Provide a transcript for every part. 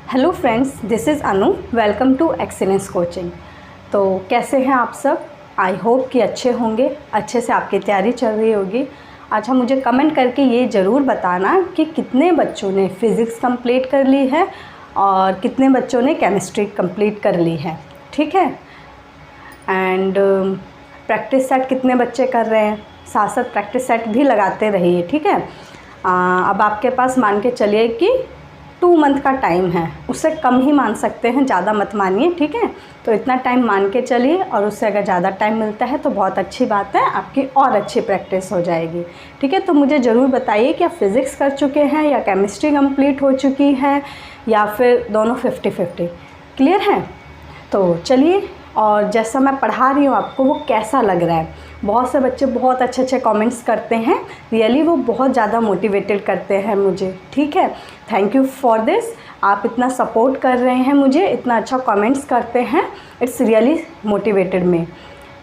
Hello friends, this is Anu. Welcome to Excellence Coaching. तो कैसे हैं आप सब? आई होप कि अच्छे होंगे, अच्छे से आपकी तैयारी चल रही होगी। अच्छा, मुझे कमेंट करके ये ज़रूर बताना कि कितने बच्चों ने फ़िज़िक्स कंप्लीट कर ली है और कितने बच्चों ने केमिस्ट्री कंप्लीट कर ली है। ठीक है। एंड प्रैक्टिस सेट कितने बच्चे कर रहे हैं, साथ साथ प्रैक्टिस सेट भी लगाते रहिए। ठीक है। अब आपके पास मान के चलिए कि 2 मंथ का टाइम है, उससे कम ही मान सकते हैं, ज़्यादा मत मानिए। ठीक है। तो इतना टाइम मान के चलिए, और उससे अगर ज़्यादा टाइम मिलता है तो बहुत अच्छी बात है, आपकी और अच्छी प्रैक्टिस हो जाएगी। ठीक है। तो मुझे ज़रूर बताइए कि आप फिज़िक्स कर चुके हैं या केमिस्ट्री कंप्लीट हो चुकी है या फिर दोनों 50-50 क्लियर है। तो चलिए, और जैसा मैं पढ़ा रही हूँ आपको वो कैसा लग रहा है। बहुत से बच्चे बहुत अच्छे अच्छे कमेंट्स करते हैं, रियली वो बहुत ज़्यादा मोटिवेटेड करते हैं मुझे। ठीक है। Thank you for this. आप इतना सपोर्ट कर रहे हैं मुझे, इतना अच्छा कमेंट्स करते हैं, इट्स रियली मोटिवेटेड मी।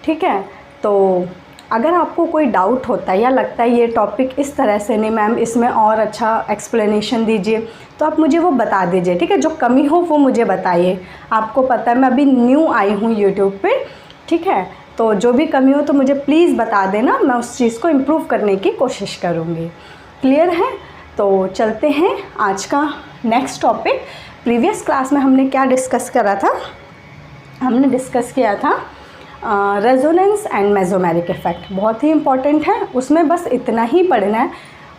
ठीक है। तो अगर आपको कोई डाउट होता है या लगता है ये टॉपिक इस तरह से नहीं मैम, इसमें और अच्छा एक्सप्लेनेशन दीजिए, तो आप मुझे वो बता दीजिए। ठीक है। जो कमी हो वो मुझे बताइए। आपको पता है मैं अभी न्यू आई हूँ यूट्यूब पे। ठीक है। तो जो भी कमी हो तो मुझे प्लीज़ बता देना, मैं उस चीज़ को इम्प्रूव करने की कोशिश करूँगी। क्लियर है। तो चलते हैं आज का नेक्स्ट टॉपिक। प्रीवियस क्लास में हमने क्या डिस्कस करा था? हमने डिस्कस किया था रेजोनेंस एंड मेसोमेरिक इफ़ेक्ट। बहुत ही इम्पॉर्टेंट है, उसमें बस इतना ही पढ़ना है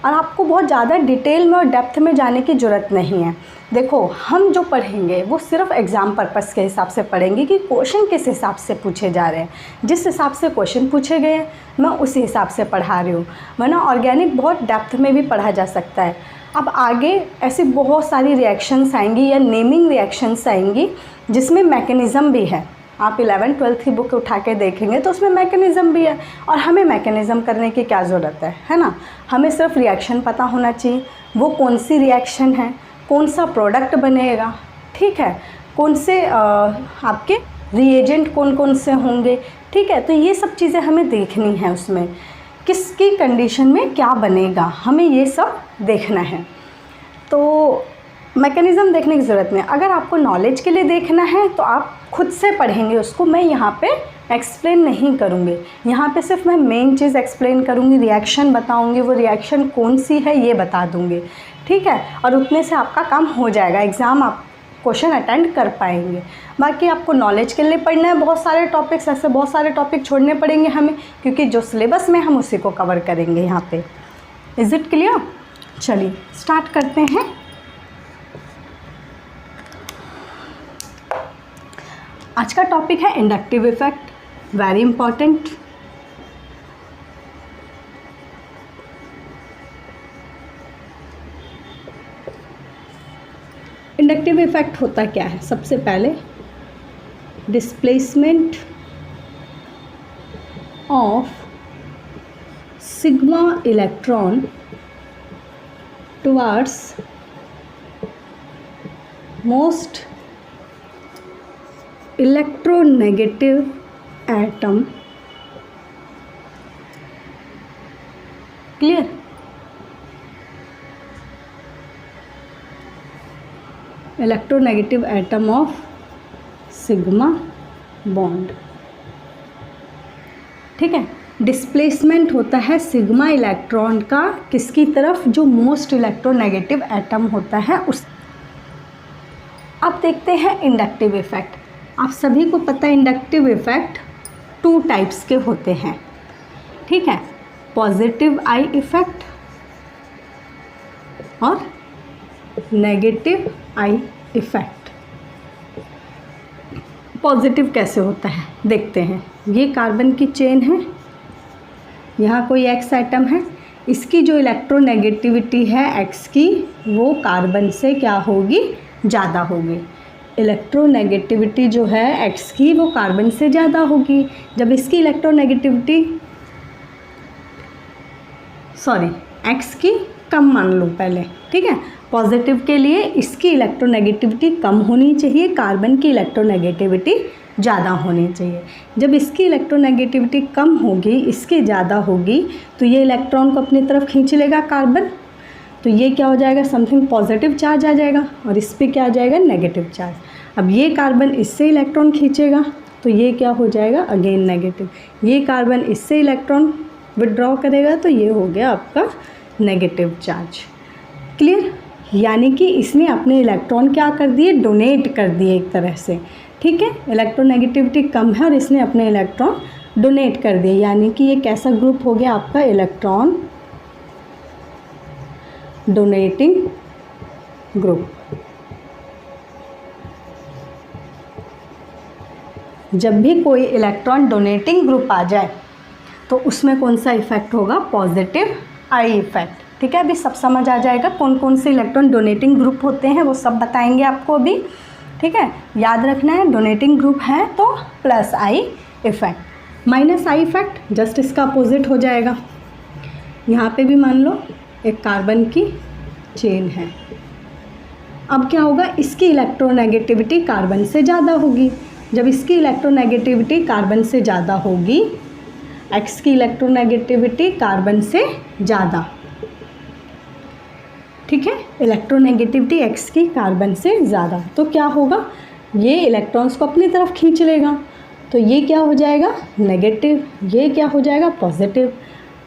और आपको बहुत ज़्यादा डिटेल में और डेप्थ में जाने की ज़रूरत नहीं है। देखो, हम जो पढ़ेंगे वो सिर्फ एग्ज़ाम पर्पस के हिसाब से पढ़ेंगे कि क्वेश्चन किस हिसाब से पूछे जा रहे हैं। जिस हिसाब से क्वेश्चन पूछे गए हैं मैं उसी हिसाब से पढ़ा रही हूँ, वरना ऑर्गेनिक बहुत डेप्थ में भी पढ़ा जा सकता है। अब आगे ऐसी बहुत सारी रिएक्शंस आएंगी या नेमिंग रिएक्शंस आएंगी जिसमें मैकेनिज़्म भी है। आप 11th-12th की बुक उठा के देखेंगे तो उसमें मैकेनिज़्म भी है, और हमें मैकेनिज़्म करने की क्या ज़रूरत है ना। हमें सिर्फ रिएक्शन पता होना चाहिए, वो कौन सी रिएक्शन है, कौन सा प्रोडक्ट बनेगा। ठीक है। कौन से आपके रिएजेंट कौन कौन से होंगे। ठीक है। तो ये सब चीज़ें हमें देखनी है, उसमें किसकी कंडीशन में क्या बनेगा, हमें ये सब देखना है। तो मैकेनिज़्म देखने की ज़रूरत नहीं। अगर आपको नॉलेज के लिए देखना है तो आप खुद से पढ़ेंगे उसको, मैं यहाँ पे एक्सप्लेन नहीं करूँगी। यहाँ पे सिर्फ मैं मेन चीज़ एक्सप्लेन करूँगी, रिएक्शन बताऊँगी, वो रिएक्शन कौन सी है ये बता दूँगी। ठीक है। और उतने से आपका काम हो जाएगा, एग्ज़ाम आप क्वेश्चन अटेंड कर पाएंगे। बाकी आपको नॉलेज के लिए पढ़ना है, बहुत सारे टॉपिक्स, ऐसे बहुत सारे टॉपिक छोड़ने पड़ेंगे हमें, क्योंकि जो सिलेबस में हम उसी को कवर करेंगे यहाँ पे। Is it clear? चलिए स्टार्ट करते हैं। आज का टॉपिक है inductive effect, very important. Inductive effect होता क्या है? सबसे पहले displacement of sigma electron towards most electronegative atom. Clear? Electronegative atom of sigma bond. ठीक है। डिस्प्लेसमेंट होता है सिग्मा इलेक्ट्रॉन का किसकी तरफ? जो मोस्ट इलेक्ट्रोनेगेटिव एटम होता है उस। अब देखते हैं इंडक्टिव इफेक्ट। आप सभी को पता है इंडक्टिव इफेक्ट 2 टाइप्स के होते हैं। ठीक है। पॉजिटिव आई इफेक्ट और नेगेटिव आई इफेक्ट। पॉजिटिव कैसे होता है देखते हैं। ये कार्बन की चेन है, यहाँ कोई एक्स एटम है, इसकी जो इलेक्ट्रोनेगेटिविटी है एक्स की, वो कार्बन से क्या होगी? ज़्यादा होगी। इलेक्ट्रोनेगेटिविटी जो है एक्स की वो कार्बन से ज़्यादा होगी। जब इसकी इलेक्ट्रोनेगेटिविटी एक्स की कम मान लो पहले। ठीक है। पॉजिटिव के लिए इसकी इलेक्ट्रोनेगेटिविटी कम होनी चाहिए, कार्बन की इलेक्ट्रोनेगेटिविटी ज़्यादा होनी चाहिए। जब इसकी इलेक्ट्रोनेगेटिविटी कम होगी, इसकी ज़्यादा होगी, तो ये इलेक्ट्रॉन को अपनी तरफ खींच लेगा कार्बन, तो ये क्या हो जाएगा, समथिंग पॉजिटिव चार्ज आ जाएगा और इस पे क्या आ जाएगा, नेगेटिव चार्ज। अब ये कार्बन इससे इलेक्ट्रॉन खींचेगा तो ये क्या हो जाएगा, अगेन नेगेटिव। ये कार्बन इससे इलेक्ट्रॉन विड्रॉ करेगा तो ये हो गया आपका नेगेटिव चार्ज। क्लियर? यानी कि इसने अपने इलेक्ट्रॉन क्या कर दिए, डोनेट कर दिए एक तरह से। ठीक है, इलेक्ट्रोनेगेटिविटी कम है और इसने अपने इलेक्ट्रॉन डोनेट कर दिए, यानी कि ये कैसा ग्रुप हो गया आपका, इलेक्ट्रॉन डोनेटिंग ग्रुप। जब भी कोई इलेक्ट्रॉन डोनेटिंग ग्रुप आ जाए तो उसमें कौन सा इफेक्ट होगा, पॉजिटिव आई इफेक्ट। ठीक है, अभी सब समझ आ जाएगा कौन कौन से इलेक्ट्रॉन डोनेटिंग ग्रुप होते हैं, वो सब बताएंगे आपको अभी। ठीक है, याद रखना है डोनेटिंग ग्रुप है तो plus I effect. Minus I effect just इसका अपोजिट हो जाएगा। यहाँ पे भी मान लो एक कार्बन की चेन है, अब क्या होगा, इसकी इलेक्ट्रोनेगेटिविटी कार्बन से ज़्यादा होगी। जब इसकी इलेक्ट्रोनेगेटिविटी कार्बन से ज़्यादा होगी, एक्स की इलेक्ट्रोनेगेटिविटी कार्बन से ज़्यादा, ठीक है, इलेक्ट्रोनेगेटिविटी एक्स की कार्बन से ज़्यादा, तो क्या होगा, ये इलेक्ट्रॉन्स को अपनी तरफ खींच लेगा। तो ये क्या हो जाएगा, नेगेटिव, ये क्या हो जाएगा, पॉजिटिव।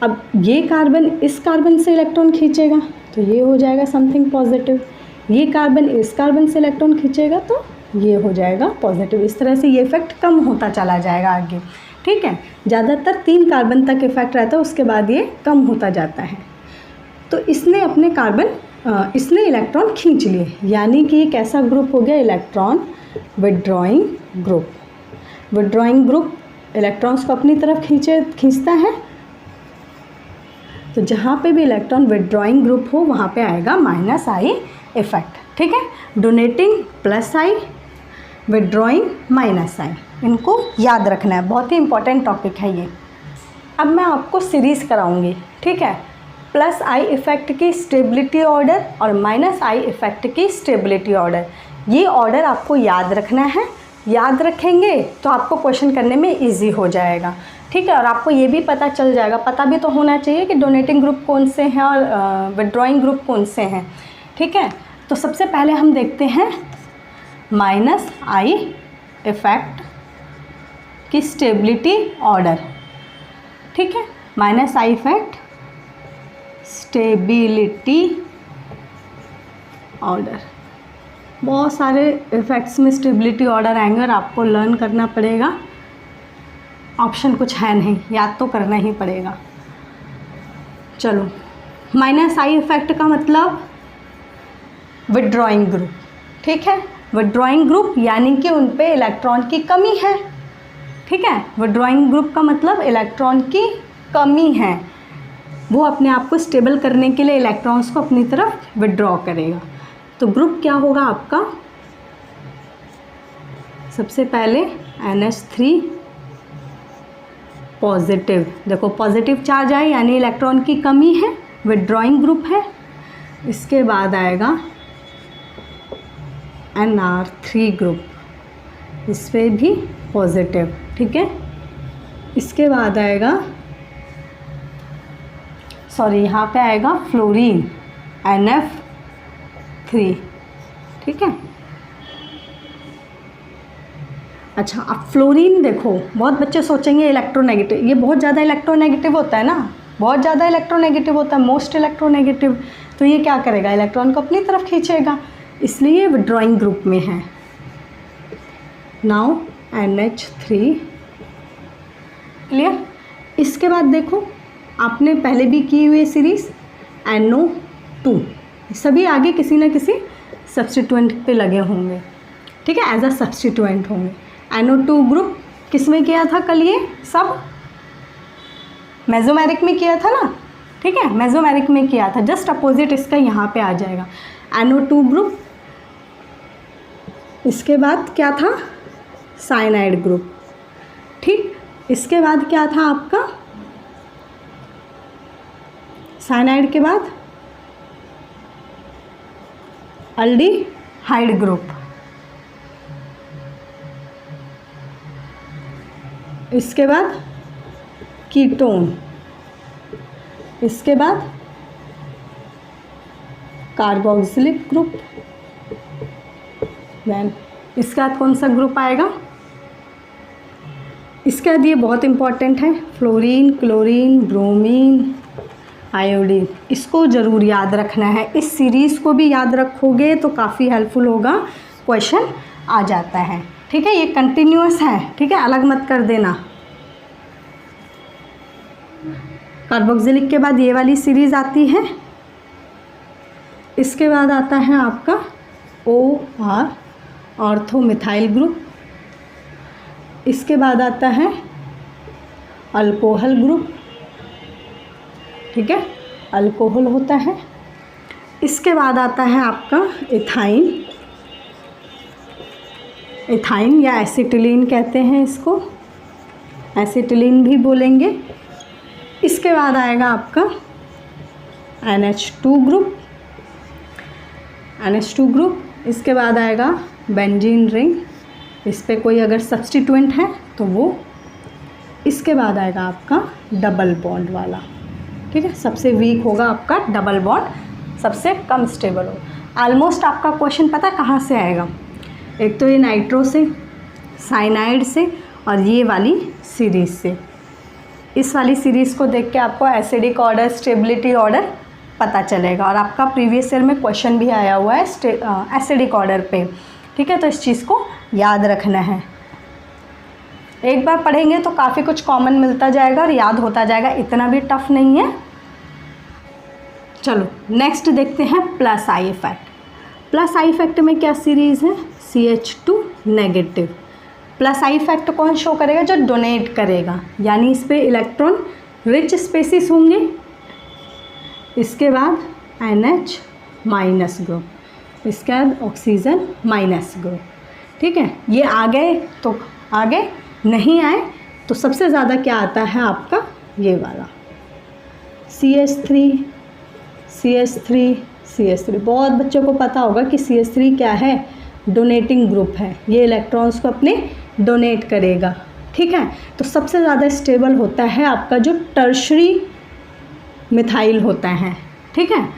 अब ये कार्बन इस कार्बन से इलेक्ट्रॉन खींचेगा तो ये हो जाएगा समथिंग पॉजिटिव। ये कार्बन इस कार्बन से इलेक्ट्रॉन खींचेगा तो ये हो जाएगा पॉजिटिव। इस तरह से ये इफेक्ट कम होता चला जाएगा आगे। ठीक है, ज़्यादातर 3 कार्बन तक इफेक्ट रहता है, उसके बाद ये कम होता जाता है। तो इसने अपने इसने इलेक्ट्रॉन खींच लिए, यानी कि ये कैसा ग्रुप हो गया, electron withdrawing group. Withdrawing group electrons को अपनी तरफ खींचता है, तो जहाँ पे भी इलेक्ट्रॉन विड्रॉइंग ग्रुप हो वहाँ पे आएगा माइनस आई इफेक्ट। ठीक है, डोनेटिंग प्लस आई, विड्रॉइंग माइनस आई, इनको याद रखना है, बहुत ही इंपॉर्टेंट टॉपिक है ये। अब मैं आपको सीरीज़ कराऊंगी। ठीक है, प्लस आई इफ़ेक्ट की स्टेबिलिटी ऑर्डर और माइनस आई इफ़ेक्ट की स्टेबिलिटी ऑर्डर, ये ऑर्डर आपको याद रखना है। याद रखेंगे तो आपको क्वेश्चन करने में इजी हो जाएगा। ठीक है, और आपको ये भी पता चल जाएगा, पता भी तो होना चाहिए कि डोनेटिंग ग्रुप कौन से हैं और विड्रॉइंग ग्रुप कौन से हैं। ठीक है, तो सबसे पहले हम देखते हैं माइनस आई इफ़ेक्ट की स्टेबिलिटी ऑर्डर। ठीक है, माइनस आई इफ़ेक्ट स्टेबिलिटी ऑर्डर, बहुत सारे इफ़ेक्ट्स में स्टेबिलिटी ऑर्डर आएंगे और आपको लर्न करना पड़ेगा, ऑप्शन कुछ है नहीं, याद तो करना ही पड़ेगा। चलो, माइनस आई इफ़ेक्ट का मतलब विड्रॉइंग ग्रुप। ठीक है, विड्रॉइंग ग्रुप यानी कि उन पे इलेक्ट्रॉन की कमी है। ठीक है, विड्रॉइंग ग्रुप का मतलब इलेक्ट्रॉन की कमी है, वो अपने आप को स्टेबल करने के लिए इलेक्ट्रॉन्स को अपनी तरफ विड्रॉ करेगा। तो ग्रुप क्या होगा आपका, सबसे पहले NH3 पॉजिटिव, देखो पॉजिटिव चार्ज आए यानी इलेक्ट्रॉन की कमी है, विड्रॉइंग ग्रुप है। इसके बाद आएगा NR3 ग्रुप, इस पर भी पॉजिटिव। ठीक है, इसके बाद आएगा यहाँ पे आएगा फ्लोरीन NF3। ठीक है, अच्छा, अब फ्लोरीन देखो, बहुत बच्चे सोचेंगे इलेक्ट्रोनेगेटिव, ये बहुत ज़्यादा इलेक्ट्रोनेगेटिव होता है ना, बहुत ज़्यादा इलेक्ट्रोनेगेटिव होता है, मोस्ट इलेक्ट्रोनेगेटिव, तो ये क्या करेगा, इलेक्ट्रॉन को अपनी तरफ खींचेगा, इसलिए विड्रॉइंग ग्रुप में है। Now NH3 clear. इसके बाद देखो, आपने पहले भी की हुई सीरीज़ NO2, सभी आगे किसी न किसी सब्स्टिट्यूएंट पे लगे होंगे। ठीक है, एज अ सब्स्टिट्यूएंट होंगे। NO2 ग्रुप किस में किया था कल, ये सब मेसोमेरिक में किया था ना। ठीक है, मेसोमेरिक में किया था, जस्ट अपोजिट इसका यहाँ पे आ जाएगा NO2 ग्रुप। इसके बाद क्या था, साइनाइड ग्रुप। ठीक, इसके बाद क्या था आपका, साइनाइड के बाद अल्डिहाइड ग्रुप। इसके बाद कीटोन, इसके बाद कार्बोक्सिलिक ग्रुप। देन इसके बाद कौन सा ग्रुप आएगा, इसके बाद ये बहुत इंपॉर्टेंट है, फ्लोरीन, क्लोरीन, ब्रोमीन, आयोडीन। इसको ज़रूर याद रखना है, इस सीरीज़ को भी याद रखोगे तो काफ़ी हेल्पफुल होगा, क्वेश्चन आ जाता है। ठीक है, ये कंटिन्यूअस है, ठीक है, अलग मत कर देना। कार्बोक्सिलिक के बाद ये वाली सीरीज़ आती है, इसके बाद आता है आपका OR, ऑर्थोमिथाइल ग्रुप। इसके बाद आता है अल्कोहल ग्रुप, ठीक है, अल्कोहल होता है। इसके बाद आता है आपका इथाइन, इथाइन या एसिटिलीन कहते हैं इसको, एसिटिलीन भी बोलेंगे। इसके बाद आएगा आपका NH2 ग्रुप, NH2 ग्रुप। इसके बाद आएगा बेंजीन रिंग, इस पे कोई अगर सब्स्टिट्यूएंट है तो वो। इसके बाद आएगा आपका डबल बॉन्ड वाला, ठीक है, सबसे वीक होगा आपका डबल बॉन्ड, सबसे कम स्टेबल हो। ऑलमोस्ट आपका क्वेश्चन पता कहाँ से आएगा, एक तो ये नाइट्रो से, साइनाइड से, और ये वाली सीरीज़ से। इस वाली सीरीज़ को देख के आपको एसिडिक ऑर्डर, स्टेबिलिटी ऑर्डर पता चलेगा। और आपका प्रीवियस ईयर में क्वेश्चन भी आया हुआ है एसिडिक ऑर्डर पे, ठीक है, तो इस चीज़ को याद रखना है। एक बार पढ़ेंगे तो काफ़ी कुछ कॉमन मिलता जाएगा और याद होता जाएगा, इतना भी टफ नहीं है। चलो नेक्स्ट देखते हैं plus I effect. Plus I effect में क्या सीरीज़ है, CH2 negative. Plus I effect कौन शो करेगा, जो डोनेट करेगा, यानी इस पे इलेक्ट्रॉन रिच स्पेसिस होंगे। इसके बाद NH माइनस ग्रुप, इसके बाद ऑक्सीजन माइनस ग्रुप, ठीक है। ये आ गए तो आगे, नहीं आए तो सबसे ज़्यादा क्या आता है आपका ये वाला CH3, CH3, CH3। बहुत बच्चों को पता होगा कि CH3 क्या है, डोनेटिंग ग्रुप है, ये इलेक्ट्रॉन्स को अपने डोनेट करेगा, ठीक है। तो सबसे ज़्यादा स्टेबल होता है आपका जो टर्शरी मिथाइल होता है, ठीक है।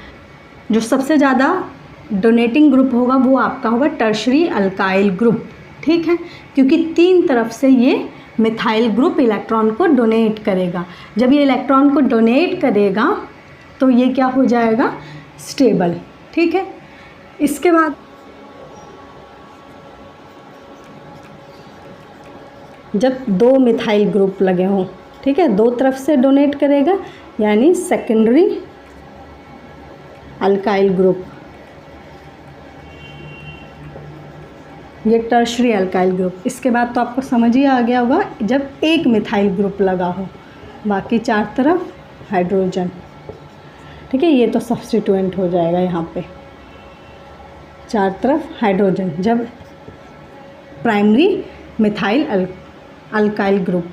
जो सबसे ज़्यादा डोनेटिंग ग्रुप होगा वो आपका होगा टर्शरी अल्काइल ग्रुप, ठीक है, क्योंकि 3 तरफ से ये मिथाइल ग्रुप इलेक्ट्रॉन को डोनेट करेगा। जब ये इलेक्ट्रॉन को डोनेट करेगा तो ये क्या हो जाएगा, स्टेबल, ठीक है। इसके बाद जब 2 मिथाइल ग्रुप लगे हों, ठीक है, 2 तरफ से डोनेट करेगा, यानी सेकेंडरी अल्काइल ग्रुप, ये टर्शरी अल्काइल ग्रुप। इसके बाद तो आपको समझ ही आ गया होगा, जब 1 मिथाइल ग्रुप लगा हो, बाकी 4 तरफ हाइड्रोजन, ठीक है, ये तो सब्स्टिट्यूएंट हो जाएगा यहाँ पे, 4 तरफ हाइड्रोजन, जब प्राइमरी मिथाइल अल्काइल ग्रुप।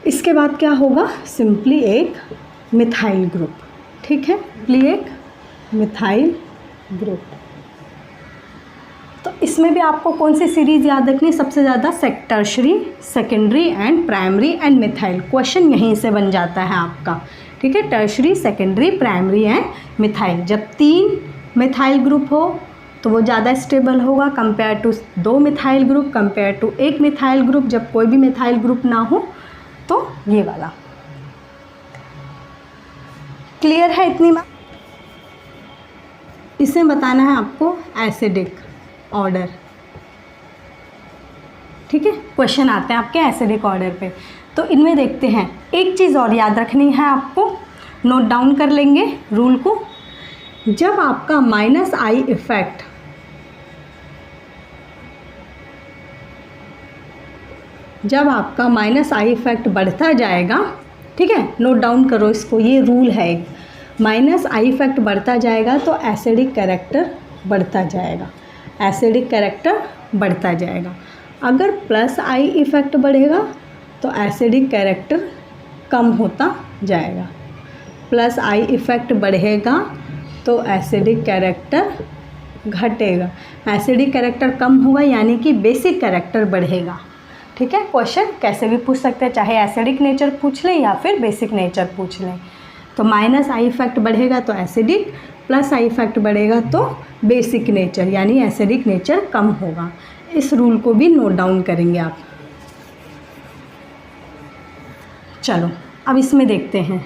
इसके बाद क्या होगा, सिंपली एक मिथाइल ग्रुप, ठीक है, सिंपली एक मिथाइल ग्रुप। तो इसमें भी आपको कौन सी सीरीज़ याद रखनी है सबसे ज़्यादा, tertiary, secondary and primary and methyl. Question यहीं से बन जाता है आपका, ठीक है, tertiary, secondary, primary and methyl. जब 3 मिथाइल ग्रुप हो तो वो ज़्यादा स्टेबल होगा compare to 2 methyl group, compare to 1 methyl group. जब कोई भी मिथाइल ग्रुप ना हो तो ये वाला। क्लियर है इतनी बात? इसमें बताना है आपको एसिडिक ऑर्डर, ठीक है, क्वेश्चन आते हैं आपके एसिडिक ऑर्डर पे। तो इनमें देखते हैं, एक चीज़ और याद रखनी है आपको, नोट डाउन कर लेंगे रूल को। जब आपका -I इफेक्ट -I इफेक्ट बढ़ता जाएगा, ठीक है, नोट डाउन करो इसको, ये रूल है एक, -I इफेक्ट बढ़ता जाएगा तो एसिडिक कैरेक्टर बढ़ता जाएगा, एसिडिक कैरेक्टर बढ़ता जाएगा। अगर +I इफेक्ट बढ़ेगा तो एसिडिक कैरेक्टर कम होता जाएगा, +I इफेक्ट बढ़ेगा तो एसिडिक कैरेक्टर घटेगा, एसिडिक कैरेक्टर कम होगा यानी कि बेसिक कैरेक्टर बढ़ेगा, ठीक है। क्वेश्चन कैसे भी पूछ सकते हैं, चाहे एसिडिक नेचर पूछ लें या फिर बेसिक नेचर पूछ लें। तो -I इफेक्ट बढ़ेगा तो एसिडिक, प्लस आई इफेक्ट बढ़ेगा तो बेसिक नेचर यानी एसिडिक नेचर कम होगा। इस रूल को भी नोट डाउन करेंगे आप। चलो अब इसमें देखते हैं,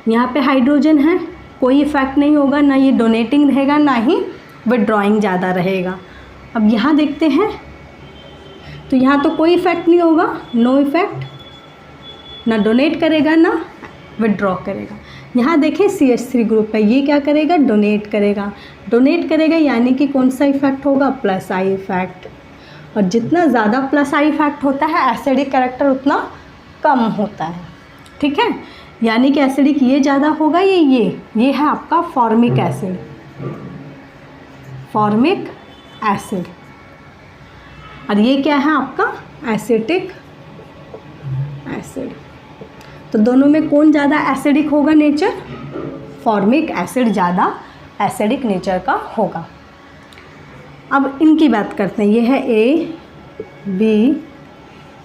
यहाँ पे हाइड्रोजन है, कोई इफेक्ट नहीं होगा, ना ये डोनेटिंग रहेगा ना ही विड्रॉइंग ज़्यादा रहेगा। अब यहाँ देखते हैं तो यहाँ तो कोई इफेक्ट नहीं होगा, नो इफेक्ट, ना डोनेट करेगा ना विड्रॉ करेगा। यहाँ देखें CH3 ग्रुप है, ये क्या करेगा, डोनेट करेगा। डोनेट करेगा यानी कि कौन सा इफेक्ट होगा, प्लस आई इफेक्ट। और जितना ज़्यादा प्लस आई इफेक्ट होता है एसिडिक कैरेक्टर उतना कम होता है, ठीक है। यानी कि एसिडिक ये ज़्यादा होगा, ये है आपका फॉर्मिक एसिड, फॉर्मिक एसिड। और ये क्या है आपका एसिटिक एसिड। तो दोनों में कौन ज़्यादा एसिडिक होगा नेचर, फॉर्मिक एसिड ज़्यादा एसिडिक नेचर का होगा। अब इनकी बात करते हैं, ये है A, B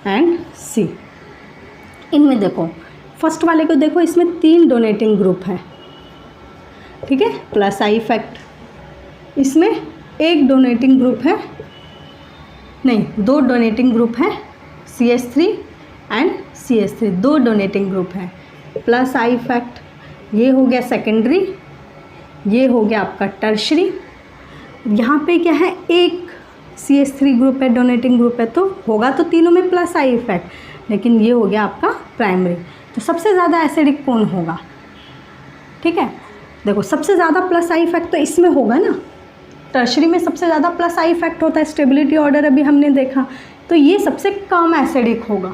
एंड C। इनमें देखो फर्स्ट वाले को देखो, इसमें 3 डोनेटिंग ग्रुप हैं, ठीक है, प्लस आई इफेक्ट। इसमें 1 डोनेटिंग ग्रुप है, नहीं 2 डोनेटिंग ग्रुप है, CH3 and CH3 2 donating group हैं, प्लस आई इफेक्ट। ये हो गया सेकेंडरी, ये हो गया आपका टर्शरी। यहाँ पे क्या है, एक CH3 ग्रुप है, डोनेटिंग ग्रुप है, तो होगा तो तीनों में प्लस आई इफेक्ट, लेकिन ये हो गया आपका प्राइमरी। तो सबसे ज़्यादा एसिडिक कौन होगा, ठीक है। देखो सबसे ज़्यादा प्लस आई इफेक्ट तो इसमें होगा ना, टर्शरी में सबसे ज़्यादा प्लस आई इफेक्ट होता है, स्टेबिलिटी ऑर्डर अभी हमने देखा, तो ये सबसे कम एसिडिक होगा।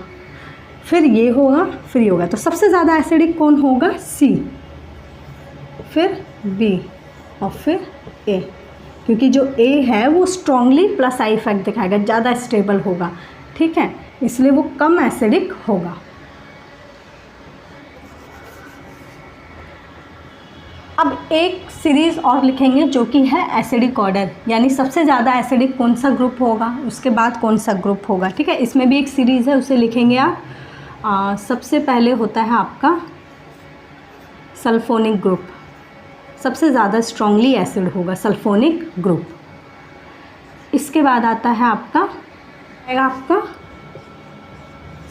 फिर ये होगा, फिर ये होगा, तो सबसे ज़्यादा एसिडिक कौन होगा, C, फिर B और फिर A, क्योंकि जो A है वो स्ट्रांगली प्लस आई इफेक्ट दिखाएगा, ज़्यादा स्टेबल होगा, ठीक है, इसलिए वो कम एसिडिक होगा। अब एक सीरीज़ और लिखेंगे जो कि है एसिडिक ऑर्डर, यानी सबसे ज़्यादा एसिडिक कौन सा ग्रुप होगा, उसके बाद कौन सा ग्रुप होगा, ठीक है। इसमें भी एक सीरीज़ है, उसे लिखेंगे आप। सबसे पहले होता है आपका सल्फोनिक ग्रुप, सबसे ज़्यादा स्ट्रांगली एसिड होगा सल्फोनिक ग्रुप। इसके बाद आता है आपका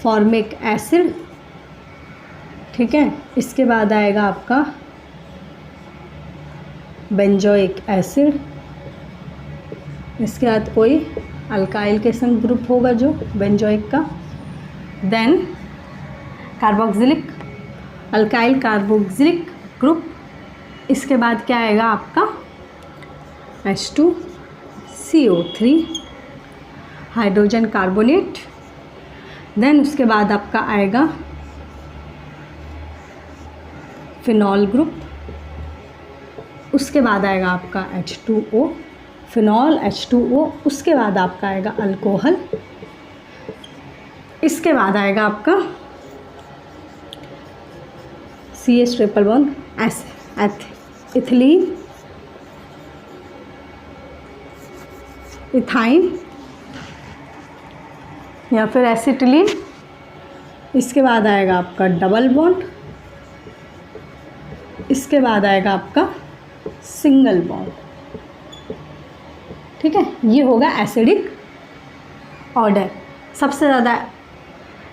फॉर्मिक एसिड, ठीक है। इसके बाद आएगा आपका बेंजोइक एसिड। इसके बाद कोई अल्काइल के संग ग्रुप होगा जो बेंजोइक का, then carboxylic, alkyl carboxylic group. इसके बाद क्या आएगा आपका H2CO3 हाइड्रोजन कार्बोनेट। देन उसके बाद आपका आएगा फिनॉल ग्रुप। उसके बाद आएगा आपका H2O, फिनॉल H2O। उसके बाद आपका आएगा अल्कोहल। इसके बाद आएगा आपका CH triple bond ethylene, ethyne या फिर एसिटिलीन। इसके बाद आएगा आपका डबल बॉन्ड। इसके बाद आएगा आपका सिंगल बॉन्ड, ठीक है। ये होगा एसिडिक ऑर्डर। सबसे ज़्यादा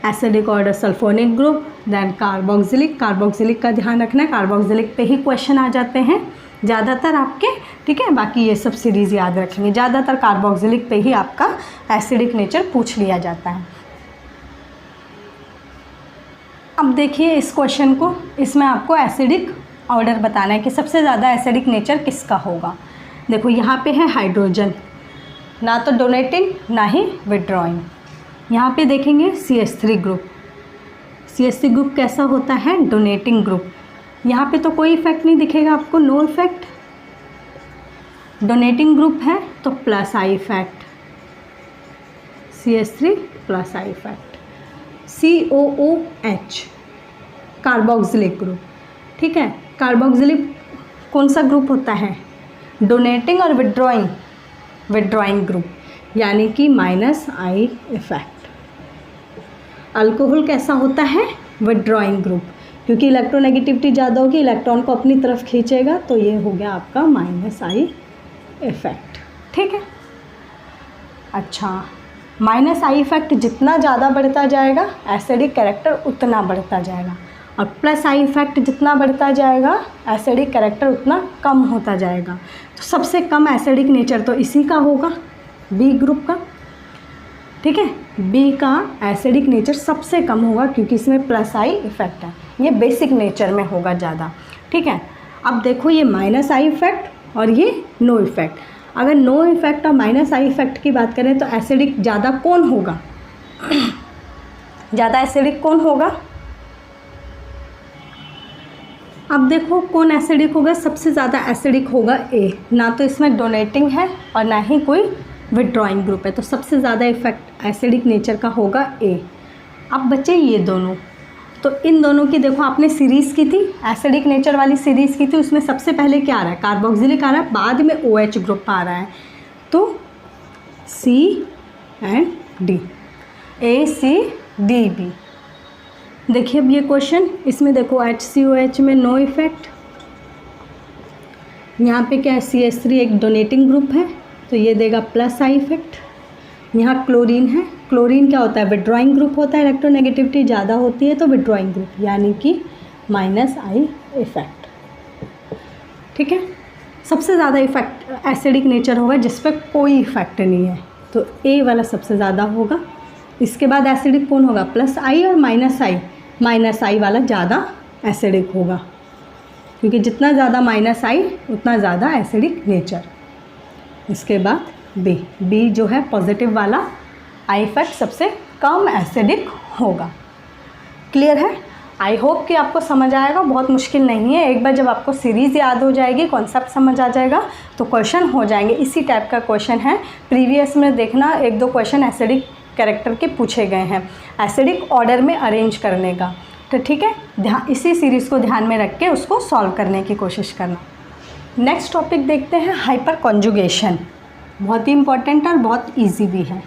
acidic order sulphonic group, then carboxylic. Carboxylic का ध्यान रखना है, कार्बोक्सिलिक पे ही क्वेश्चन आ जाते हैं ज़्यादातर आपके, ठीक है। बाकी ये सब सीरीज़ याद रखेंगे, ज़्यादातर कार्बोक्सिलिक पे ही आपका एसिडिक नेचर पूछ लिया जाता है। अब देखिए इस क्वेश्चन को, इसमें आपको एसिडिक ऑर्डर बताना है कि सबसे ज़्यादा एसिडिक नेचर किसका होगा। देखो यहाँ पे है हाइड्रोजन, ना तो डोनेटिंग ना ही विड्रॉइंग। यहाँ पे देखेंगे CH3 ग्रुप। CH3 ग्रुप कैसा होता है, डोनेटिंग ग्रुप। यहाँ पे तो कोई इफेक्ट नहीं दिखेगा आपको, नो इफेक्ट। डोनेटिंग ग्रुप है तो plus I effect, CH3 plus I effect. COOH carboxylic group, ठीक है। कार्बोक्सिलिक कौन सा ग्रुप होता है, डोनेटिंग और विड्रॉइंग ग्रुप, यानी कि माइनस आई इफेक्ट। अल्कोहल कैसा होता है, विड्रॉइंग ग्रुप, क्योंकि इलेक्ट्रोनेगेटिविटी ज़्यादा होगी, इलेक्ट्रॉन को अपनी तरफ खींचेगा, तो ये हो गया आपका -I इफ़ेक्ट। ठीक है। अच्छा, -I इफ़ेक्ट जितना ज़्यादा बढ़ता जाएगा एसिडिक कैरेक्टर उतना बढ़ता जाएगा, और +I इफ़ेक्ट जितना बढ़ता जाएगा एसिडिक कैरेक्टर उतना कम होता जाएगा। तो सबसे कम एसिडिक नेचर तो इसी का होगा, बी ग्रुप का। ठीक है, बी का एसिडिक नेचर सबसे कम होगा क्योंकि इसमें +I इफ़ेक्ट है, ये बेसिक नेचर में होगा ज़्यादा। ठीक है, अब देखो ये -I इफ़ेक्ट और ये नो इफ़ेक्ट। अगर नो इफ़ेक्ट और -I इफ़ेक्ट की बात करें तो एसिडिक ज़्यादा कौन होगा? ज़्यादा एसिडिक कौन होगा? अब देखो कौन एसिडिक होगा, सबसे ज़्यादा एसिडिक होगा ए। ना तो इसमें डोनेटिंग है और ना ही कोई विड्रॉइंग ग्रुप है, तो सबसे ज़्यादा इफेक्ट एसिडिक नेचर का होगा ए। अब बचे ये दोनों, तो इन दोनों की देखो आपने सीरीज़ की थी, एसिडिक नेचर वाली सीरीज़ की थी, उसमें सबसे पहले क्या आ रहा है? कार्बोक्सिलिक आ रहा है, बाद में OH ग्रुप आ रहा है, तो C एंड D, ACDB। देखिए अब ये क्वेश्चन, इसमें देखो HCOH में नो इफेक्ट, यहाँ पे क्या है CH3 एक डोनेटिंग ग्रुप है तो ये देगा +I इफेक्ट। यहाँ क्लोरीन है, क्लोरीन क्या होता है? विड्रॉइंग ग्रुप होता है, इलेक्ट्रोनेगेटिविटी ज़्यादा होती है तो विड्रॉइंग ग्रुप, यानी कि -I इफेक्ट। ठीक है, सबसे ज़्यादा इफेक्ट एसिडिक नेचर होगा जिस पर कोई इफेक्ट नहीं है, तो ए वाला सबसे ज़्यादा होगा। इसके बाद एसिडिक कौन होगा? +I और -I वाला ज़्यादा एसिडिक होगा, क्योंकि जितना ज़्यादा -I उतना ज़्यादा एसिडिक नेचर। इसके बाद बी जो है पॉजिटिव वाला, आई इफेक्ट सबसे कम एसिडिक होगा। क्लियर है? आई होप कि आपको समझ आएगा, बहुत मुश्किल नहीं है। एक बार जब आपको सीरीज़ याद हो जाएगी, कॉन्सेप्ट समझ आ जाएगा तो क्वेश्चन हो जाएंगे। इसी टाइप का क्वेश्चन है, प्रीवियस में देखना 1-2 क्वेश्चन एसिडिक कैरेक्टर के पूछे गए हैं, एसिडिक ऑर्डर में अरेंज करने का। तो ठीक है, इसी सीरीज़ को ध्यान में रख के उसको सॉल्व करने की कोशिश करना। नेक्स्ट टॉपिक देखते हैं, हाइपर कॉन्जुगेशन। बहुत ही इम्पोर्टेंट और बहुत इजी भी है।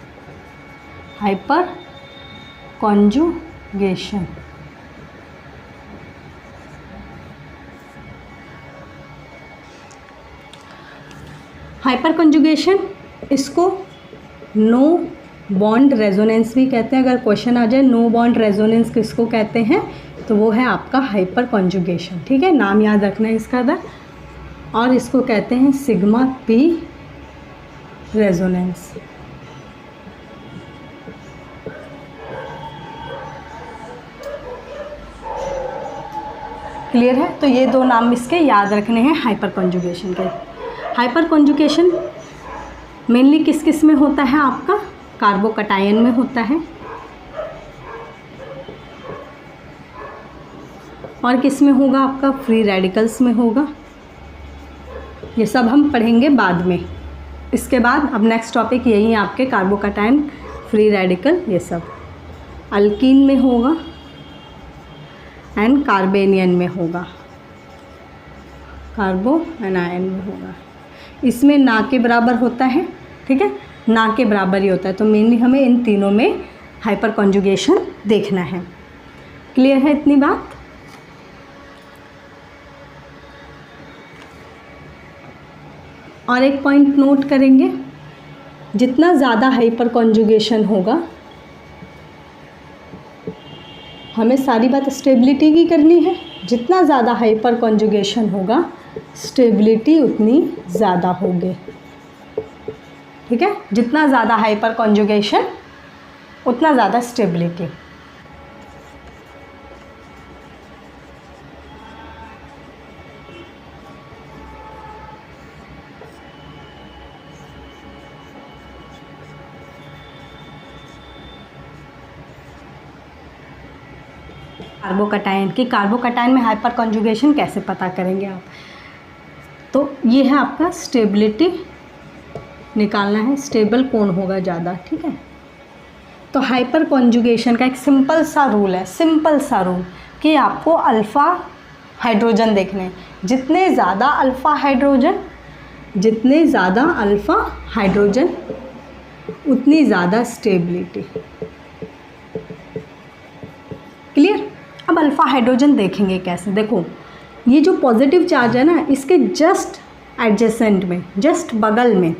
हाइपर कॉन्जुगेशन, हाइपर कॉन्जुगेशन इसको नो बॉन्ड रेजोनेंस भी कहते हैं। अगर क्वेश्चन आ जाए नो बॉन्ड रेजोनेंस किसको कहते हैं, तो वो है आपका हाइपर कॉन्जुगेशन। ठीक है, नाम याद रखना है इसका अगर, और इसको कहते हैं सिग्मा पी रेजोनेंस। क्लियर है? तो ये 2 नाम इसके याद रखने हैं हाइपर कॉन्जुगेशन के। हाइपर कॉन्जुगेशन मेनली किस किस में होता है आपका? कार्बोकटायन में होता है, और किस में होगा आपका? फ्री रेडिकल्स में होगा। ये सब हम पढ़ेंगे बाद में। इसके बाद अब नेक्स्ट टॉपिक यही है आपके, कार्बोकटायन, फ्री रेडिकल, ये सब। अल्कीन में होगा एंड कार्बेनियन में होगा, कार्बो एनायन में होगा। इसमें ना के बराबर होता है। ठीक है, ना के बराबर ही होता है, तो मेनली हमें इन तीनों में हाइपर कॉन्जुगेशन देखना है। क्लियर है इतनी बात? और एक पॉइंट नोट करेंगे, जितना ज़्यादा हाइपर कॉन्जुगेशन होगा, हमें सारी बात स्टेबिलिटी की करनी है। जितना ज़्यादा हाइपर कॉन्जुगेशन होगा स्टेबिलिटी उतनी ज़्यादा होगी। ठीक है, जितना ज़्यादा हाइपर कॉन्जुगेशन उतना ज़्यादा स्टेबिलिटी। कार्बोकटायन में हाइपर कॉन्जुगेशन कैसे पता करेंगे आप? तो ये है आपका स्टेबिलिटी निकालना है, स्टेबल कौन होगा ज़्यादा। ठीक है, तो हाइपर कॉन्जुगेशन का एक सिंपल सा रूल है, सिंपल सा रूल कि आपको अल्फ़ा हाइड्रोजन देखने हैं। जितने ज़्यादा अल्फ़ा हाइड्रोजन उतनी ज़्यादा स्टेबिलिटी। क्लियर? अब अल्फ़ा हाइड्रोजन देखेंगे कैसे। देखो ये जो पॉजिटिव चार्ज है ना, इसके जस्ट एडजेसेंट में, जस्ट बगल में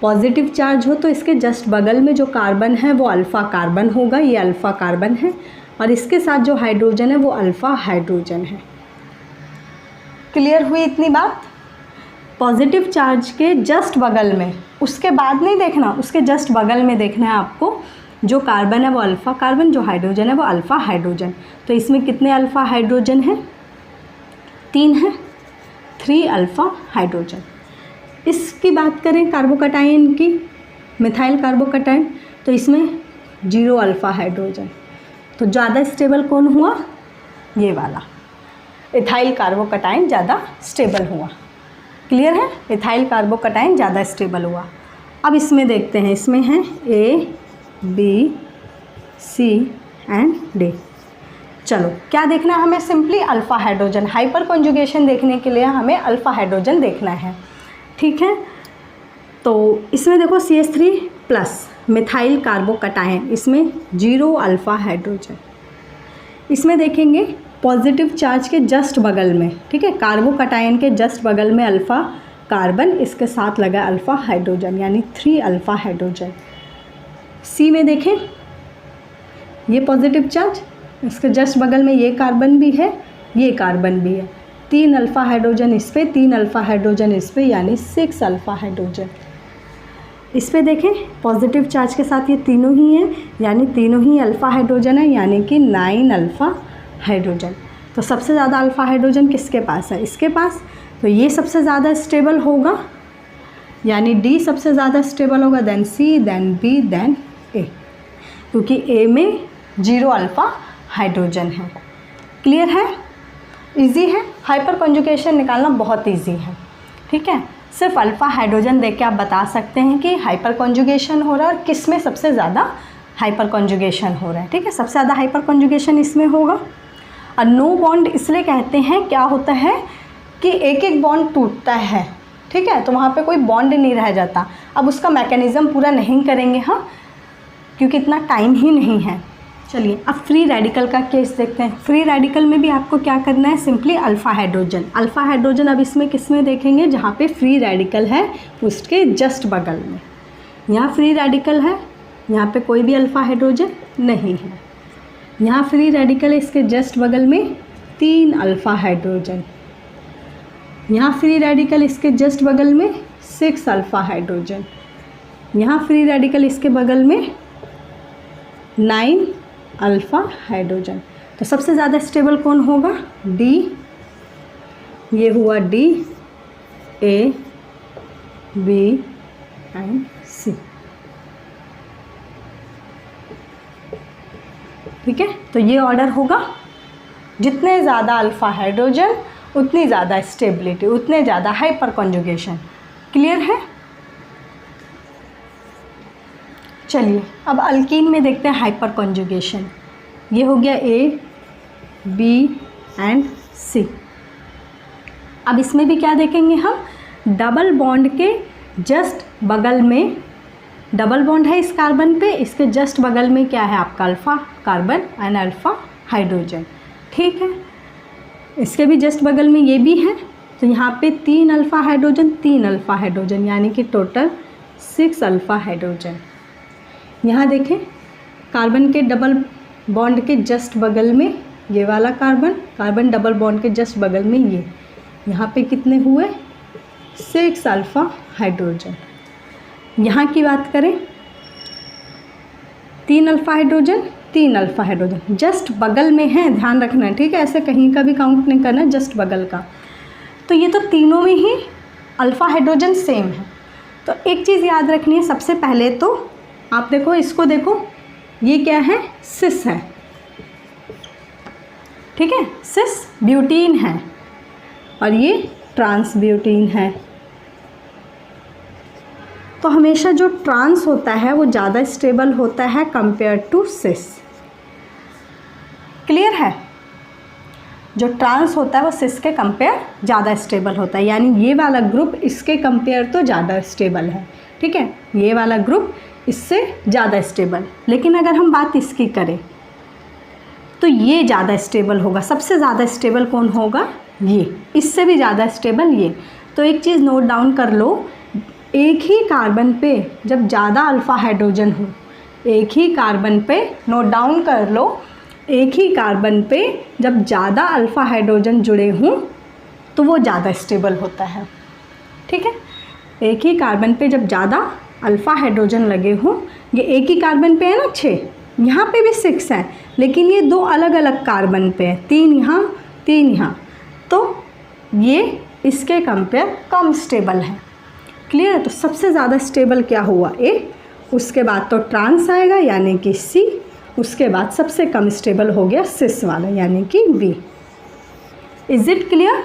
पॉजिटिव चार्ज हो तो इसके जस्ट बगल में जो कार्बन है वो अल्फ़ा कार्बन होगा, ये अल्फ़ा कार्बन है, और इसके साथ जो हाइड्रोजन है वो अल्फ़ा हाइड्रोजन है। क्लियर हुई इतनी बात। पॉजिटिव चार्ज के जस्ट बगल में, उसके बाद नहीं देखना, उसके जस्ट बगल में देखना है आपको, जो कार्बन है वो अल्फ़ा कार्बन, जो हाइड्रोजन है वो अल्फ़ा हाइड्रोजन। तो इसमें कितने अल्फ़ा हाइड्रोजन हैं? 3 हैं, 3 अल्फ़ा हाइड्रोजन। इसकी बात करें कार्बोकटायन की, मिथाइल कार्बोकटायन, तो इसमें 0 अल्फ़ा हाइड्रोजन। तो ज़्यादा स्टेबल कौन हुआ? ये वाला इथाइल कार्बोकटायन ज़्यादा स्टेबल हुआ। क्लियर है, इथाइल कार्बोकटायन ज़्यादा स्टेबल हुआ। अब इसमें देखते हैं, इसमें हैं A, B, C and D। चलो क्या देखना है हमें? Simply alpha hydrogen. Hyper conjugation देखने के लिए हमें अल्फ़ा हाइड्रोजन देखना है, ठीक है। तो इसमें देखो CH3 प्लस मिथाइल कार्बोकटायन, इसमें 0 अल्फ़ा हाइड्रोजन। इसमें देखेंगे पॉजिटिव चार्ज के जस्ट बगल में, ठीक है, कार्बोकटायन के जस्ट बगल में अल्फ़ा कार्बन, इसके साथ लगा अल्फ़ा हाइड्रोजन, यानी 3 अल्फ़ा हाइड्रोजन। सी में देखें ये पॉजिटिव चार्ज, इसके जस्ट बगल में ये कार्बन भी है, ये कार्बन भी है, 3 अल्फ़ा हाइड्रोजन इस पे, 3 अल्फ़ा हाइड्रोजन इस पे, यानी 6 अल्फ़ा हाइड्रोजन। इस पे देखें पॉजिटिव चार्ज के साथ ये तीनों ही हैं, यानी तीनों ही अल्फ़ा हाइड्रोजन है, यानी कि 9 अल्फ़ा हाइड्रोजन। तो सबसे ज़्यादा अल्फ़ा हाइड्रोजन किसके पास है? इसके पास। तो ये सबसे ज़्यादा स्टेबल होगा, यानी डी सबसे ज़्यादा स्टेबल होगा, देन सी, देन बी, देन ए, क्योंकि ए में 0 अल्फ़ा हाइड्रोजन है। क्लियर है, इजी है। हाइपर कॉन्जुगेशन निकालना बहुत इजी है, ठीक है। सिर्फ अल्फ़ा हाइड्रोजन देख के आप बता सकते हैं कि हाइपर कॉन्जुगेशन हो रहा है और किस में सबसे ज़्यादा हाइपर कॉन्जुगेशन हो रहा है, ठीक है। सबसे ज़्यादा हाइपर कॉन्जुगेशन इसमें होगा। और नो बॉन्ड इसलिए कहते हैं, क्या होता है कि एक एक बॉन्ड टूटता है, ठीक है, तो वहाँ पे कोई बॉन्ड नहीं रह जाता। अब उसका मैकेनिज़्म पूरा नहीं करेंगे, हाँ, क्योंकि इतना टाइम ही नहीं है। चलिए अब फ्री रेडिकल का केस देखते हैं। फ्री रेडिकल में भी आपको क्या करना है? Simply alpha hydrogen. Alpha hydrogen अब इसमें किस में देखेंगे? जहाँ पे फ्री रेडिकल है उसके जस्ट बगल में। यहाँ फ्री रेडिकल है, यहाँ पे कोई भी अल्फ़ा हाइड्रोजन नहीं है। यहाँ फ्री रेडिकल है, इसके जस्ट बगल में 3 अल्फ़ा हाइड्रोजन। यहाँ फ्री रेडिकल इसके जस्ट बगल में 6 अल्फ़ा हाइड्रोजन। यहाँ फ्री रेडिकल इसके बगल में 9 अल्फ़ा हाइड्रोजन। तो सबसे ज़्यादा स्टेबल कौन होगा? डी। ये हुआ डी, ए, बी एंड सी, ठीक है। तो ये ऑर्डर होगा, जितने ज़्यादा अल्फ़ा हाइड्रोजन उतनी ज़्यादा स्टेबिलिटी, उतने ज़्यादा हाइपर कॉन्जुगेशन। क्लियर है। चलिए अब अल्कीन में देखते हैं हाइपर कॉन्जुगेशन। ये हो गया ए, बी एंड सी। अब इसमें भी क्या देखेंगे हम? डबल बॉन्ड के जस्ट बगल में, डबल बॉन्ड है इस कार्बन पे, इसके जस्ट बगल में क्या है आपका? Alpha carbon and alpha hydrogen, ठीक है। इसके भी जस्ट बगल में ये भी है, तो यहाँ पे 3 अल्फ़ा हाइड्रोजन, 3 अल्फ़ा हाइड्रोजन, यानी कि टोटल 6 अल्फ़ा हाइड्रोजन। यहाँ देखें कार्बन के डबल बॉन्ड के जस्ट बगल में ये वाला कार्बन, कार्बन डबल बॉन्ड के जस्ट बगल में ये, यहाँ पे कितने हुए? 6 अल्फ़ा हाइड्रोजन। यहाँ की बात करें 3 alpha hydrogen, 3 alpha hydrogen, just बगल में है, ध्यान रखना है, ठीक है। ऐसे कहीं का भी काउंट नहीं करना, जस्ट बगल का। तो ये तो तीनों में ही अल्फ़ा हाइड्रोजन सेम है। तो एक चीज़ याद रखनी है, सबसे पहले तो आप देखो, इसको देखो, ये क्या है? सिस है, ठीक है, सिस ब्यूटीन है और ये ट्रांस ब्यूटीन है। तो हमेशा जो ट्रांस होता है वो ज़्यादा स्टेबल होता है कंपेयर टू सिस। क्लियर है। जो ट्रांस होता है वो सिस के कंपेयर ज़्यादा स्टेबल होता है, यानी ये वाला ग्रुप इसके कंपेयर तो ज़्यादा स्टेबल है, ठीक है, ये वाला ग्रुप इससे ज़्यादा स्टेबल। लेकिन अगर हम बात इसकी करें तो ये ज़्यादा स्टेबल होगा। सबसे ज़्यादा स्टेबल कौन होगा? ये। इससे भी ज़्यादा स्टेबल ये। तो एक चीज़ नोट डाउन कर लो, एक ही कार्बन पे जब ज़्यादा अल्फ़ा हाइड्रोजन हो, एक ही कार्बन पे नोट डाउन कर लो, एक ही कार्बन पे जब ज़्यादा अल्फ़ा हाइड्रोजन जुड़े हों तो वो ज़्यादा स्टेबल होता है। ठीक है, एक ही कार्बन पे जब ज़्यादा अल्फ़ा हाइड्रोजन लगे हों, ये एक ही कार्बन पे है ना 6, यहाँ पे भी 6 है, लेकिन ये 2 अलग अलग कार्बन पे है, 3 यहाँ 3 यहाँ, तो ये इसके कंपेयर कम स्टेबल है। क्लियर है? तो सबसे ज़्यादा स्टेबल क्या हुआ? ए। उसके बाद तो ट्रांस आएगा यानी कि सी। उसके बाद सबसे कम स्टेबल हो गया सिस वाला यानी कि B. Is it clear?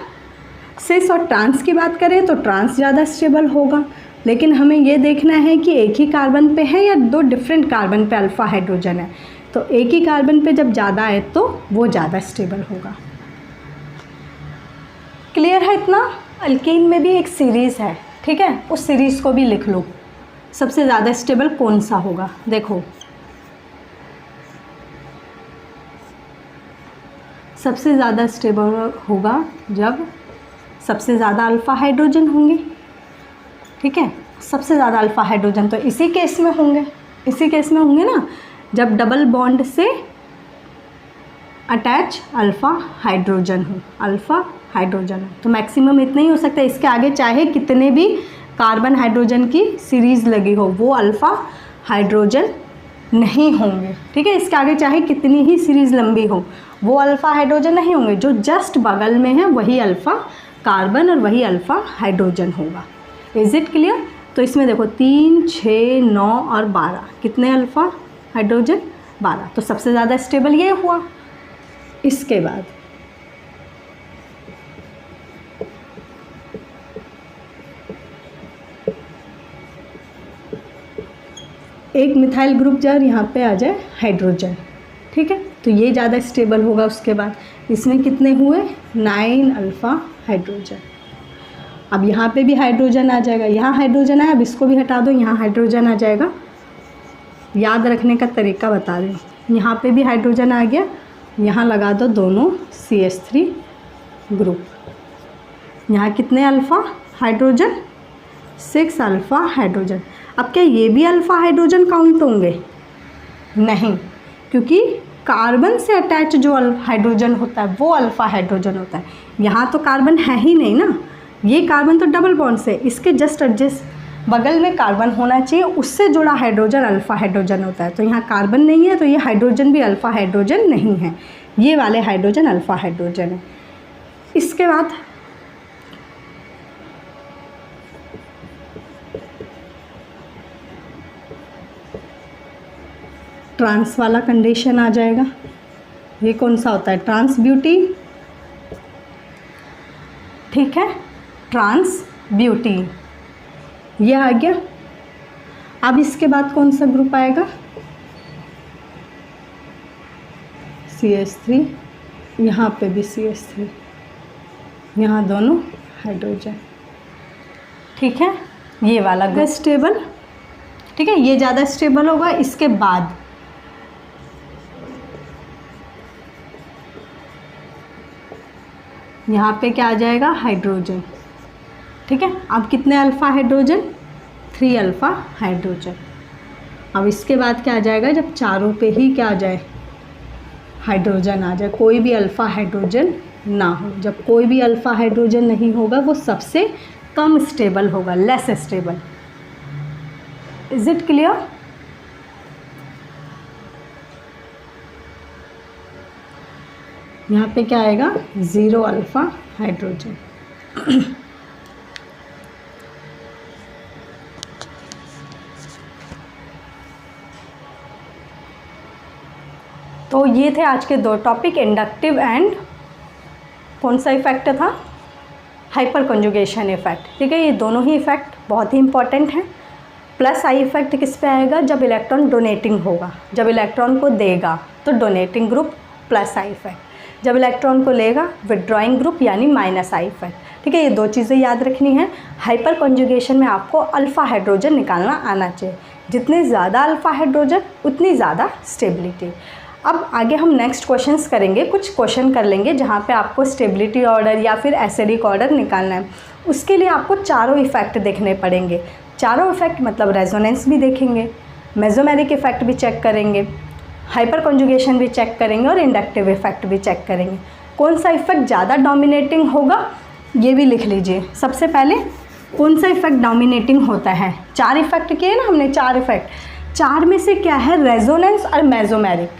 Cis और ट्रांस की बात करें तो ट्रांस ज़्यादा स्टेबल होगा, लेकिन हमें ये देखना है कि एक ही कार्बन पे है या 2 डिफरेंट कार्बन पे अल्फ़ा हाइड्रोजन है। तो एक ही कार्बन पे जब ज़्यादा है तो वो ज़्यादा स्टेबल होगा। क्लियर है इतना? अल्कीन में भी एक सीरीज़ है, ठीक है, उस सीरीज़ को भी लिख लो। सबसे ज़्यादा स्टेबल कौन सा होगा? देखो, सबसे ज़्यादा स्टेबल होगा जब सबसे ज़्यादा अल्फ़ा हाइड्रोजन होंगे। ठीक है, सबसे ज़्यादा अल्फ़ा हाइड्रोजन तो इसी केस में होंगे, इसी केस में होंगे ना, जब डबल बॉन्ड से अटैच अल्फ़ा हाइड्रोजन हो, अल्फ़ा हाइड्रोजन हो। तो मैक्सिमम इतना ही हो सकता है, इसके आगे चाहे कितने भी कार्बन हाइड्रोजन की सीरीज़ लगी हो वो अल्फ़ा हाइड्रोजन नहीं होंगे। ठीक है, इसके आगे चाहे कितनी ही सीरीज़ लंबी हो वो अल्फ़ा हाइड्रोजन नहीं होंगे। जो जस्ट बगल में है वही अल्फ़ा कार्बन और वही अल्फ़ा हाइड्रोजन होगा। Is it clear? तो इसमें देखो 3, 6, 9 और 12, कितने अल्फ़ा हाइड्रोजन? 12। तो सबसे ज़्यादा स्टेबल ये हुआ। इसके बाद एक मिथाइल ग्रुप जार यहाँ पे आ जाए हाइड्रोजन। ठीक है, तो ये ज़्यादा स्टेबल होगा। उसके बाद इसमें कितने हुए? 9 अल्फ़ा हाइड्रोजन। अब यहाँ पे भी हाइड्रोजन आ जाएगा, यहाँ हाइड्रोजन आया, अब इसको भी हटा दो, यहाँ हाइड्रोजन आ जाएगा। याद रखने का तरीका बता रही हूँ। यहाँ पे भी हाइड्रोजन आ गया, यहाँ लगा दो दोनों CH3 ग्रुप। यहाँ कितने अल्फ़ा हाइड्रोजन? 6 alpha hydrogen. अब क्या ये भी अल्फ़ा हाइड्रोजन काउंट होंगे? नहीं, क्योंकि कार्बन से अटैच जो हाइड्रोजन होता है वो अल्फ़ा हाइड्रोजन होता है। यहाँ तो कार्बन है ही नहीं ना, ये कार्बन तो डबल बॉन्ड से, इसके जस्ट एडजस्ट बगल में कार्बन होना चाहिए, उससे जुड़ा हाइड्रोजन अल्फ़ा हाइड्रोजन होता है। तो यहाँ कार्बन नहीं है तो ये हाइड्रोजन भी अल्फ़ा हाइड्रोजन नहीं है, ये वाले हाइड्रोजन अल्फ़ा हाइड्रोजन है। इसके बाद ट्रांस वाला कंडीशन आ जाएगा। ये कौन सा होता है? ट्रांस ब्यूटी। ठीक है, ट्रांस ब्यूटी ये आ गया। अब इसके बाद कौन सा ग्रुप आएगा? CH3, यहाँ पे भी CH3, यहाँ दोनों हाइड्रोजन। ठीक है, ये वाला ग्रुप स्टेबल। ठीक है, ये ज़्यादा स्टेबल होगा। इसके बाद यहाँ पे क्या आ जाएगा? हाइड्रोजन। ठीक है, अब कितने अल्फ़ा हाइड्रोजन? 3 alpha hydrogen. अब इसके बाद क्या आ जाएगा? जब चारों पे ही क्या आ जाए? हाइड्रोजन आ जाए, कोई भी अल्फ़ा हाइड्रोजन ना हो। जब कोई भी अल्फ़ा हाइड्रोजन नहीं होगा वो सबसे कम स्टेबल होगा, less stable. Is it clear? यहाँ पे क्या आएगा? 0 अल्फ़ा हाइड्रोजन। तो ये थे आज के 2 टॉपिक, इंडक्टिव एंड कौन सा इफ़ेक्ट था? Hyper conjugation effect. ठीक है, ये दोनों ही इफ़ेक्ट बहुत ही इंपॉर्टेंट हैं। प्लस आई इफ़ेक्ट किस पे आएगा? जब इलेक्ट्रॉन डोनेटिंग होगा, जब इलेक्ट्रॉन को देगा तो डोनेटिंग ग्रुप प्लस आई इफ़ेक्ट, जब इलेक्ट्रॉन को लेगा विड्रॉइंग ग्रुप यानी माइनस आई इफ़ेक्ट। ठीक है, ये 2 चीज़ें याद रखनी है। हाइपर कॉन्जुगेशन में आपको अल्फ़ा हाइड्रोजन निकालना आना चाहिए। जितने ज़्यादा अल्फ़ा हाइड्रोजन उतनी ज़्यादा स्टेबिलिटी। अब आगे हम नेक्स्ट क्वेश्चंस करेंगे, कुछ क्वेश्चन कर लेंगे जहाँ पे आपको स्टेबिलिटी ऑर्डर या फिर एसिडिक ऑर्डर निकालना है। उसके लिए आपको चारों इफ़ेक्ट देखने पड़ेंगे। चारों इफ़ेक्ट मतलब रेजोनेंस भी देखेंगे, मेसोमेरिक इफ़ेक्ट भी चेक करेंगे, हाइपर कॉन्जुगेशन भी चेक करेंगे और इंडक्टिव इफ़ेक्ट भी चेक करेंगे। कौन सा इफ़ेक्ट ज़्यादा डोमिनेटिंग होगा ये भी लिख लीजिए। सबसे पहले कौन सा इफ़ेक्ट डोमिनेटिंग होता है? 4 इफ़ेक्ट किए ना हमने, 4 इफ़ेक्ट, 4 में से क्या है? रेजोनेंस और मेसोमेरिक।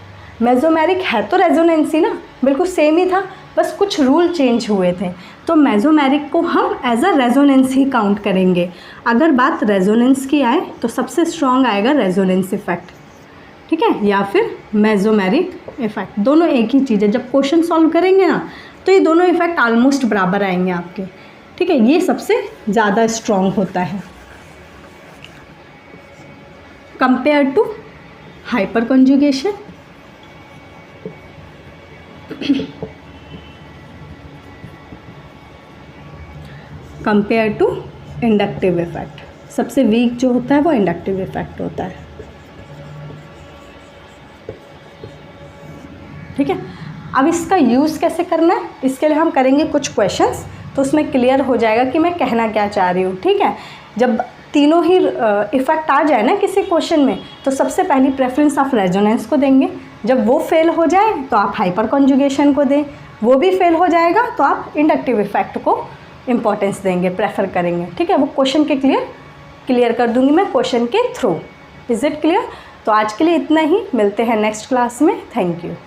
मेसोमेरिक है तो रेजोनेंस ही ना, बिल्कुल सेम ही था, बस कुछ रूल चेंज हुए थे। तो मेसोमेरिक को हम एज अ रेजोनेंस ही काउंट करेंगे। अगर बात रेजोनेंस की आए तो सबसे स्ट्रॉन्ग आएगा रेजोनेंस इफ़ेक्ट, ठीक है, या फिर मेसोमेरिक इफ़ेक्ट। दोनों एक ही चीज़ है। जब क्वेश्चन सॉल्व करेंगे ना तो ये दोनों इफ़ेक्ट ऑलमोस्ट बराबर आएंगे आपके, ठीक है। ये सबसे ज़्यादा स्ट्रॉन्ग होता है compare to hyperconjugation, compare to inductive effect. सबसे वीक जो होता है वो इंडक्टिव इफेक्ट होता है, ठीक है। अब इसका यूज़ कैसे करना है, इसके लिए हम करेंगे कुछ क्वेश्चंस, तो उसमें क्लियर हो जाएगा कि मैं कहना क्या चाह रही हूँ, ठीक है। जब तीनों ही इफ़ेक्ट आ जाए ना किसी क्वेश्चन में, तो सबसे पहली प्रेफरेंस आप रेजोनेंस को देंगे। जब वो फेल हो जाए तो आप हाइपर कॉन्जुगेशन को दें, वो भी फेल हो जाएगा तो आप इंडक्टिव इफेक्ट को इम्पोर्टेंस देंगे, प्रेफर करेंगे, ठीक है। वो क्वेश्चन के क्लियर कर दूंगी मैं क्वेश्चन के थ्रू। Is it clear? तो आज के लिए इतना ही, मिलते हैं नेक्स्ट क्लास में। Thank you.